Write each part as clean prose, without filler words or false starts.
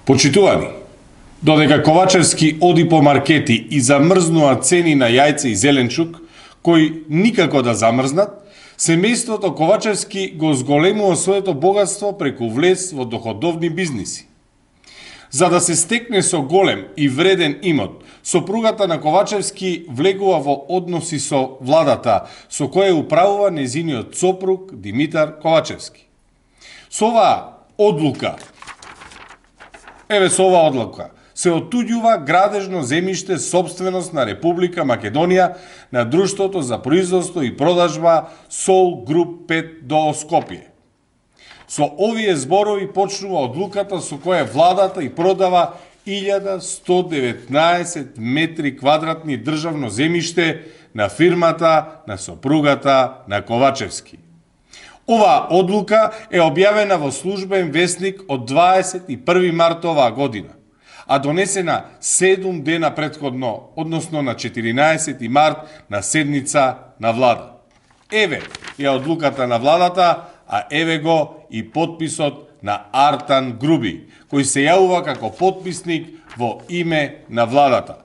Почитувани, додека Ковачевски оди по маркети и замрзнува цени на јајце и зеленчук, кои никако да замрзнат, семејството Ковачевски го зголемува своето богатство преку влез во доходовни бизниси. За да се стекне со голем и вреден имот, сопругата на Ковачевски влегува во односи со владата, со која управува незиниот сопруг Димитар Ковачевски. Со оваа одлука се отуѓува градежно земјиште собственост на Република Македонија на Друштвото за производство и продажба Сол Груп 5 до Скопје. Со овие зборови почнува одлуката со која владата и продава 1119 метри квадратни државно земјиште на фирмата на сопругата на Ковачевски. Оваа одлука е објавена во службен весник од 21 март оваа година, а донесена 7 дена претходно, односно на 14 март на седница на влада. Еве ја одлуката на владата, а еве го и подписот на Артан Груби, кој се јавува како подписник во име на владата.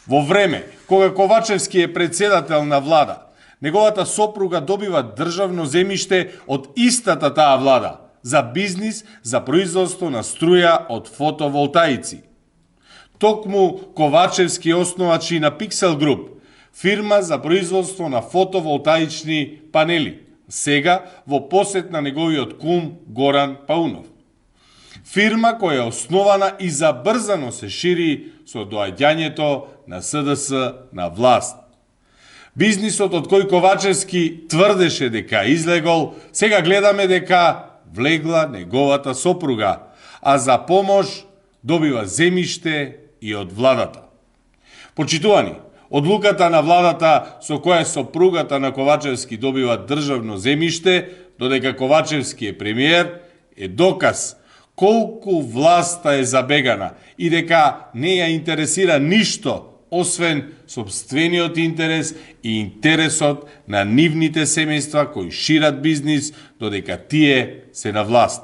Во време кога Ковачевски е председател на влада, неговата сопруга добива државно земјиште од истата таа влада за бизнис за производство на струја од фотоволтаици. Токму Ковачевски основачи на Pixel Group, фирма за производство на фотоволтаични панели, сега во посет на неговиот кум Горан Паунов. Фирма која е основана и забрзано се шири со доаѓањето на СДС на власт. Бизнисот од кој Ковачевски тврдеше дека излегол, сега гледаме дека влегла неговата сопруга, а за помош добива земјиште и од владата. Почитувани, одлуката на владата со која сопругата на Ковачевски добива државно земјиште, додека Ковачевски е премиер, е доказ колку власта е забегана и дека не ја интересира ништо освен сопствениот интерес и интересот на нивните семејства кои шират бизнис додека тие се на власт.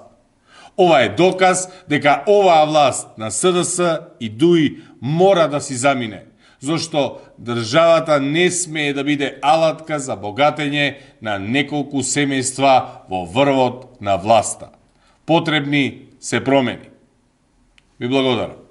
Ова е доказ дека оваа власт на СДС и ДУИ мора да си замине, зашто државата не смее да биде алатка за богатење на неколку семејства во врвот на власта. Потребни се промени. Ви благодарам.